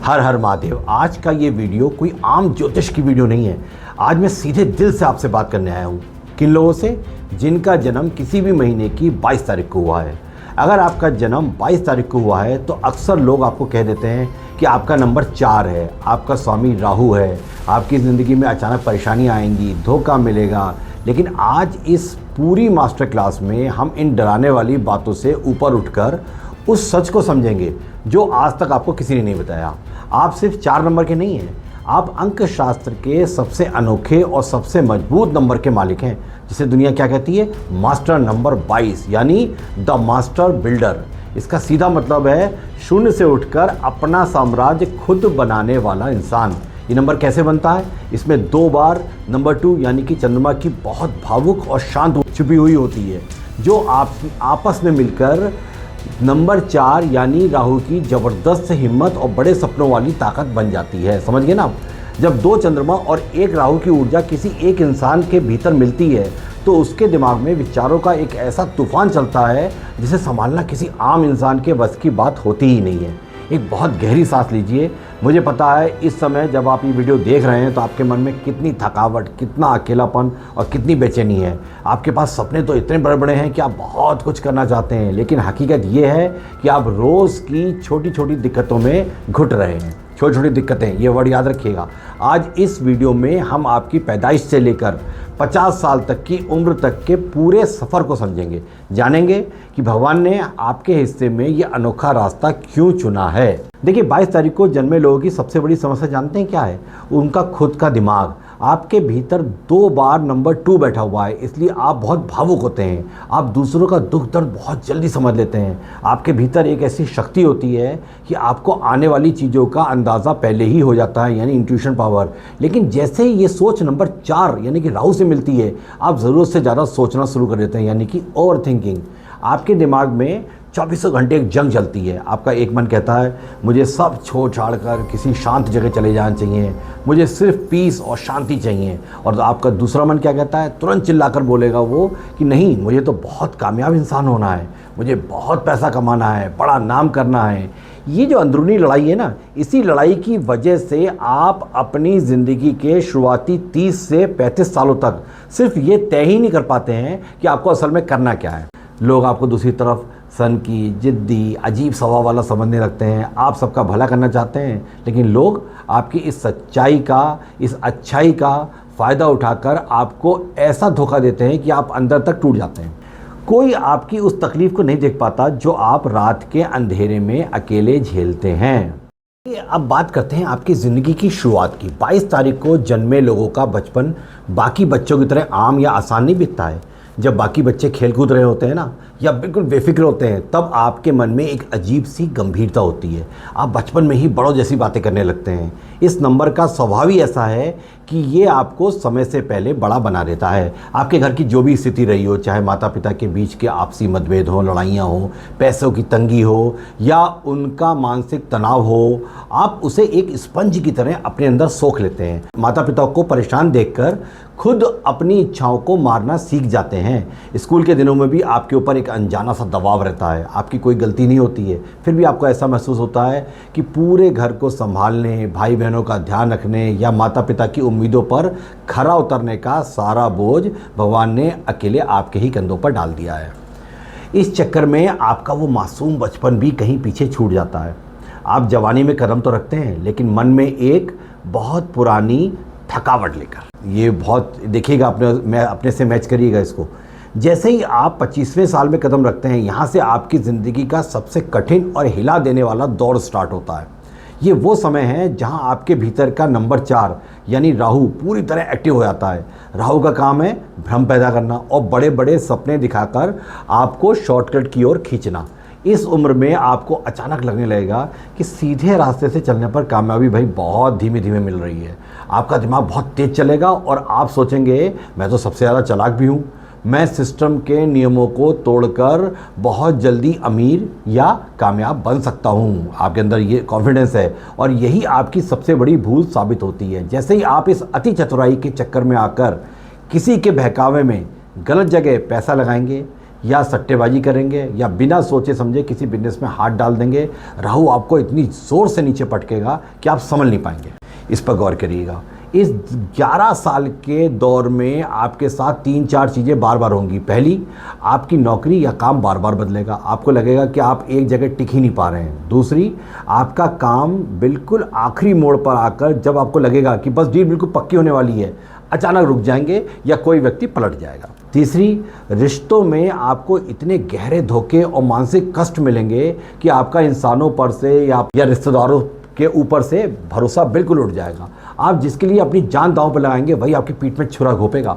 हर हर महादेव। आज का ये वीडियो कोई आम ज्योतिष की वीडियो नहीं है। आज मैं सीधे दिल से आपसे बात करने आया हूँ। किन लोगों से? जिनका जन्म किसी भी महीने की 22 तारीख को हुआ है। अगर आपका जन्म 22 तारीख को हुआ है तो अक्सर लोग आपको कह देते हैं कि आपका नंबर 4 है, आपका स्वामी राहु है, आपकी ज़िंदगी में अचानक परेशानियाँ आएंगी, धोखा मिलेगा। लेकिन आज इस पूरी मास्टर क्लास में हम इन डराने वाली बातों से ऊपर उठकर उस सच को समझेंगे जो आज तक आपको किसी ने नहीं बताया। आप सिर्फ 4 नंबर के नहीं हैं, आप अंक शास्त्र के सबसे अनोखे और सबसे मजबूत नंबर के मालिक हैं, जिसे दुनिया क्या कहती है? मास्टर नंबर 22, यानी द मास्टर बिल्डर। इसका सीधा मतलब है शून्य से उठकर अपना साम्राज्य खुद बनाने वाला इंसान। ये नंबर कैसे बनता है? इसमें 2 बार नंबर 2 यानी कि चंद्रमा की बहुत भावुक और शांत छुपी हुई होती है, जो आपस में मिलकर नंबर 4 यानी राहु की ज़बरदस्त हिम्मत और बड़े सपनों वाली ताकत बन जाती है। समझ गए ना? जब 2 चंद्रमा और 1 राहु की ऊर्जा किसी एक इंसान के भीतर मिलती है तो उसके दिमाग में विचारों का एक ऐसा तूफान चलता है जिसे संभालना किसी आम इंसान के बस की बात होती ही नहीं है। एक बहुत गहरी सांस लीजिए। मुझे पता है इस समय जब आप ये वीडियो देख रहे हैं तो आपके मन में कितनी थकावट, कितना अकेलापन और कितनी बेचैनी है। आपके पास सपने तो इतने बड़े बड़े हैं कि आप बहुत कुछ करना चाहते हैं, लेकिन हकीकत ये है कि आप रोज़ की छोटी छोटी दिक्कतों में घुट रहे हैं। छोटी छोटी दिक्कतें, ये वर्ड याद रखिएगा। आज इस वीडियो में हम आपकी पैदाइश से लेकर 50 साल तक की उम्र तक के पूरे सफ़र को समझेंगे, जानेंगे कि भगवान ने आपके हिस्से में ये अनोखा रास्ता क्यों चुना है। देखिए, 22 तारीख को जन्मे लोगों की सबसे बड़ी समस्या जानते हैं क्या है? उनका खुद का दिमाग। आपके भीतर 2 बार नंबर 2 बैठा हुआ है, इसलिए आप बहुत भावुक होते हैं। आप दूसरों का दुख दर्द बहुत जल्दी समझ लेते हैं। आपके भीतर एक ऐसी शक्ति होती है कि आपको आने वाली चीज़ों का अंदाज़ा पहले ही हो जाता है, यानी इंट्यूशन पावर। लेकिन जैसे ही ये सोच नंबर 4 यानी कि राहु से मिलती है, आप ज़रूरत से ज़्यादा सोचना शुरू कर देते हैं, यानी कि ओवर थिंकिंग। आपके दिमाग में 24 घंटे एक जंग चलती है। आपका एक मन कहता है मुझे सब छोड़ छाड़ कर किसी शांत जगह चले जाना चाहिए, मुझे सिर्फ पीस और शांति चाहिए। और आपका दूसरा मन क्या कहता है? तुरंत चिल्लाकर बोलेगा वो कि नहीं, मुझे तो बहुत कामयाब इंसान होना है, मुझे बहुत पैसा कमाना है, बड़ा नाम करना है। ये जो अंदरूनी लड़ाई है ना, इसी लड़ाई की वजह से आप अपनी ज़िंदगी के शुरुआती 30 से 35 सालों तक सिर्फ ये तय ही नहीं कर पाते हैं कि आपको असल में करना क्या है। लोग आपको दूसरी तरफ सनकी, जिद्दी, अजीब स्वभाव वाला समझने लगते हैं। आप सबका भला करना चाहते हैं, लेकिन लोग आपकी इस सच्चाई का, इस अच्छाई का फ़ायदा उठाकर आपको ऐसा धोखा देते हैं कि आप अंदर तक टूट जाते हैं। कोई आपकी उस तकलीफ़ को नहीं देख पाता जो आप रात के अंधेरे में अकेले झेलते हैं। अब बात करते हैं आपकी ज़िंदगी की शुरुआत की। 22 तारीख को जन्मे लोगों का बचपन बाकी बच्चों की तरह आम या आसान नहीं बीतता है। जब बाकी बच्चे खेल कूद रहे होते हैं ना, या बिल्कुल बेफिक्र होते हैं, तब आपके मन में एक अजीब सी गंभीरता होती है। आप बचपन में ही बड़ों जैसी बातें करने लगते हैं। इस नंबर का स्वभाव ही ऐसा है कि ये आपको समय से पहले बड़ा बना देता है। आपके घर की जो भी स्थिति रही हो, चाहे माता पिता के बीच के आपसी मतभेद हो, लड़ाइयाँ हो, पैसों की तंगी हो या उनका मानसिक तनाव हो, आप उसे एक स्पंज की तरह अपने अंदर सोख लेते हैं। माता पिता को परेशान देखकर खुद अपनी इच्छाओं को मारना सीख जाते हैं। स्कूल के दिनों में भी आपके ऊपर एक अनजाना सा दबाव रहता है। आपकी कोई गलती नहीं होती है, फिर भी आपको ऐसा महसूस होता है कि पूरे घर को संभालने, भाई बहनों का ध्यान रखने या माता पिता की उम्मीदों पर खरा उतरने का सारा बोझ भगवान ने अकेले आपके ही कंधों पर डाल दिया है। इस चक्कर में आपका वो मासूम बचपन भी कहीं पीछे छूट जाता है। आप जवानी में कदम तो रखते हैं, लेकिन मन में एक बहुत पुरानी थकावट लेकर। ये बहुत देखिएगा, अपने से मैच करिएगा इसको। जैसे ही आप 25वें साल में कदम रखते हैं, यहाँ से आपकी ज़िंदगी का सबसे कठिन और हिला देने वाला दौर स्टार्ट होता है। ये वो समय है जहाँ आपके भीतर का नंबर 4 यानी राहु पूरी तरह एक्टिव हो जाता है। राहु का काम है भ्रम पैदा करना और बड़े बड़े सपने दिखाकर आपको शॉर्टकट की ओर खींचना। इस उम्र में आपको अचानक लगने लगेगा कि सीधे रास्ते से चलने पर कामयाबी भाई बहुत धीमे धीमे मिल रही है। आपका दिमाग बहुत तेज़ चलेगा और आप सोचेंगे मैं तो सबसे ज़्यादा चालाक भी हूँ, मैं सिस्टम के नियमों को तोड़कर बहुत जल्दी अमीर या कामयाब बन सकता हूँ। आपके अंदर ये कॉन्फिडेंस है और यही आपकी सबसे बड़ी भूल साबित होती है। जैसे ही आप इस अति चतुराई के चक्कर में आकर किसी के बहकावे में गलत जगह पैसा लगाएंगे या सट्टेबाजी करेंगे या बिना सोचे समझे किसी बिजनेस में हाथ डाल देंगे, राहु आपको इतनी ज़ोर से नीचे पटकेगा कि आप समझ नहीं पाएंगे। इस पर गौर करिएगा। इस 11 साल के दौर में आपके साथ 3-4 चीज़ें बार बार होंगी। पहली, आपकी नौकरी या काम बार बार बदलेगा, आपको लगेगा कि आप एक जगह टिक ही नहीं पा रहे हैं। दूसरी, आपका काम बिल्कुल आखिरी मोड़ पर आकर जब आपको लगेगा कि बस डील बिल्कुल पक्की होने वाली है, अचानक रुक जाएंगे या कोई व्यक्ति पलट जाएगा। तीसरी, रिश्तों में आपको इतने गहरे धोखे और मानसिक कष्ट मिलेंगे कि आपका इंसानों पर से या रिश्तेदारों के ऊपर से भरोसा बिल्कुल उठ जाएगा। आप जिसके लिए अपनी जान दांव पर लगाएंगे वही आपकी पीठ में छुरा घोंपेगा।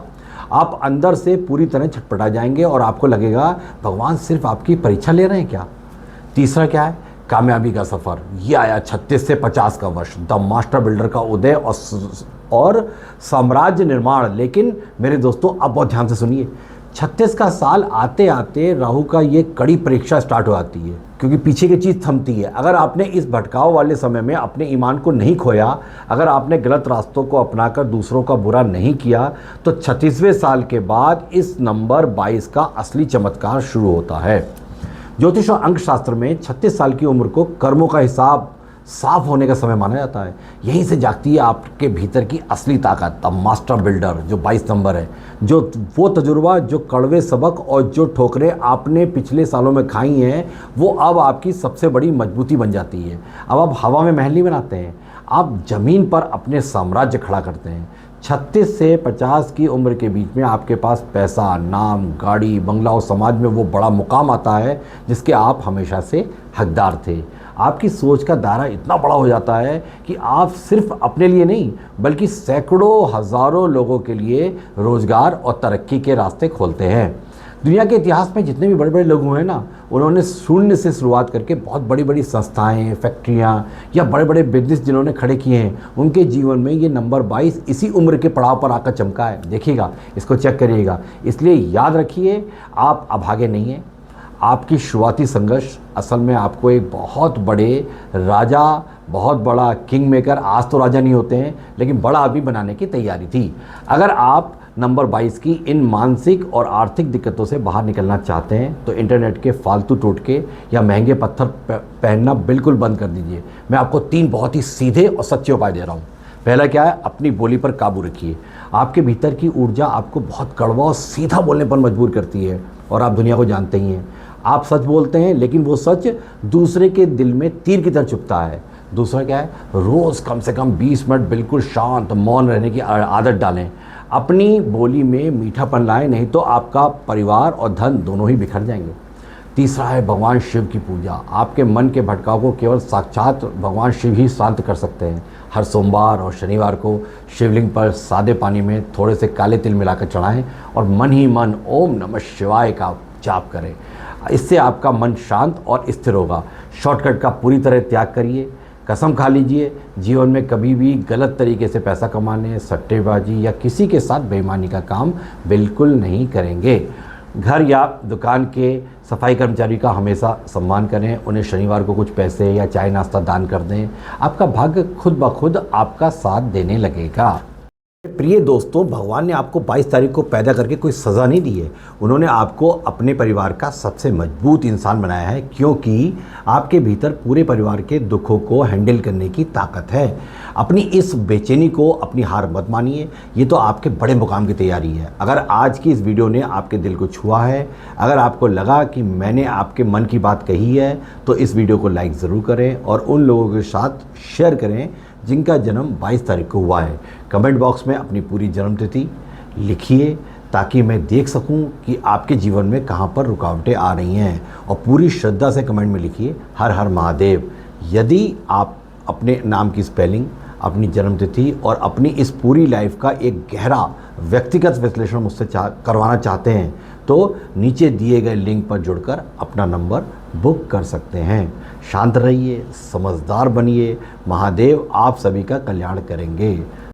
आप अंदर से पूरी तरह छटपटा जाएंगे और आपको लगेगा भगवान सिर्फ आपकी परीक्षा ले रहे हैं क्या। तीसरा क्या है, कामयाबी का सफ़र। ये आया 36 से 50 का वर्ष, द मास्टर बिल्डर का उदय और साम्राज्य निर्माण। लेकिन मेरे दोस्तों, अब बहुत ध्यान से सुनिए, 36 का साल आते आते राहु का ये कड़ी परीक्षा स्टार्ट हो जाती है, क्योंकि पीछे की चीज़ थमती है। अगर आपने इस भटकाव वाले समय में अपने ईमान को नहीं खोया, अगर आपने गलत रास्तों को अपनाकर दूसरों का बुरा नहीं किया, तो 36वें साल के बाद इस नंबर 22 का असली चमत्कार शुरू होता है। ज्योतिष और अंक शास्त्र में 36 साल की उम्र को कर्मों का हिसाब साफ होने का समय माना जाता है। यहीं से जागती है आपके भीतर की असली ताकत, द मास्टर बिल्डर, जो 22 नंबर है। जो वो तजुर्बा, जो कड़वे सबक और जो ठोकरें आपने पिछले सालों में खाई हैं, वो अब आपकी सबसे बड़ी मजबूती बन जाती है। अब आप हवा में महल नहीं बनाते हैं, आप ज़मीन पर अपने साम्राज्य खड़ा करते हैं। 36 से 50 की उम्र के बीच में आपके पास पैसा, नाम, गाड़ी, बंगला और समाज में वो बड़ा मुकाम आता है जिसके आप हमेशा से हकदार थे। आपकी सोच का दायरा इतना बड़ा हो जाता है कि आप सिर्फ अपने लिए नहीं बल्कि सैकड़ों हज़ारों लोगों के लिए रोज़गार और तरक्की के रास्ते खोलते हैं। दुनिया के इतिहास में जितने भी बड़े बड़े लोग हुए हैं ना, उन्होंने शून्य से शुरुआत करके बहुत बड़ी बड़ी संस्थाएं, फैक्ट्रियां या बड़े बड़े बिजनेस जिन्होंने खड़े किए हैं, उनके जीवन में ये नंबर 22 इसी उम्र के पड़ाव पर आकर चमका है। देखिएगा, इसको चेक करिएगा। इसलिए याद रखिए, आप अभागे नहीं हैं। आपकी शुरुआती संघर्ष असल में आपको एक बहुत बड़े राजा, बहुत बड़ा किंग मेकर, आज तो राजा नहीं होते हैं लेकिन बड़ा आदमी बनाने की तैयारी थी। अगर आप नंबर 22 की इन मानसिक और आर्थिक दिक्कतों से बाहर निकलना चाहते हैं तो इंटरनेट के फालतू टोटके या महंगे पत्थर पहनना बिल्कुल बंद कर दीजिए। मैं आपको 3 बहुत ही सीधे और सच्चे उपाय दे रहा हूँ। पहला क्या है, अपनी बोली पर काबू रखिए। आपके भीतर की ऊर्जा आपको बहुत कड़वा और सीधा बोलने पर मजबूर करती है और आप दुनिया को जानते ही हैं। आप सच बोलते हैं लेकिन वो सच दूसरे के दिल में तीर की तरह चुभता है। दूसरा क्या है, रोज़ कम से कम 20 मिनट बिल्कुल शांत मौन रहने की आदत डालें। अपनी बोली में मीठापन लाएं, नहीं तो आपका परिवार और धन दोनों ही बिखर जाएंगे। तीसरा है भगवान शिव की पूजा। आपके मन के भटकाव को केवल साक्षात भगवान शिव ही शांत कर सकते हैं। हर सोमवार और शनिवार को शिवलिंग पर सादे पानी में थोड़े से काले तिल मिलाकर चढ़ाएं और मन ही मन ओम नमः शिवाय का जाप करें। इससे आपका मन शांत और स्थिर होगा। शॉर्टकट का पूरी तरह त्याग करिए। कसम खा लीजिए, जीवन में कभी भी गलत तरीके से पैसा कमाने, सट्टेबाजी या किसी के साथ बेईमानी का काम बिल्कुल नहीं करेंगे। घर या दुकान के सफाई कर्मचारी का हमेशा सम्मान करें। उन्हें शनिवार को कुछ पैसे या चाय नाश्ता दान कर दें। आपका भाग्य खुद ब खुद आपका साथ देने लगेगा। प्रिय दोस्तों, भगवान ने आपको 22 तारीख को पैदा करके कोई सज़ा नहीं दी है। उन्होंने आपको अपने परिवार का सबसे मजबूत इंसान बनाया है, क्योंकि आपके भीतर पूरे परिवार के दुखों को हैंडल करने की ताकत है। अपनी इस बेचैनी को अपनी हार मत मानिए, ये तो आपके बड़े मुकाम की तैयारी है। अगर आज की इस वीडियो ने आपके दिल को छुआ है, अगर आपको लगा कि मैंने आपके मन की बात कही है, तो इस वीडियो को लाइक ज़रूर करें और उन लोगों के साथ शेयर करें जिनका जन्म 22 तारीख को हुआ है। कमेंट बॉक्स में अपनी पूरी जन्मतिथि लिखिए ताकि मैं देख सकूं कि आपके जीवन में कहां पर रुकावटें आ रही हैं, और पूरी श्रद्धा से कमेंट में लिखिए हर हर महादेव। यदि आप अपने नाम की स्पेलिंग, अपनी जन्मतिथि और अपनी इस पूरी लाइफ का एक गहरा व्यक्तिगत विश्लेषण मुझसे करवाना चाहते हैं तो नीचे दिए गए लिंक पर जुड़कर अपना नंबर बुक कर सकते हैं। शांत रहिए, समझदार बनिए, महादेव आप सभी का कल्याण करेंगे।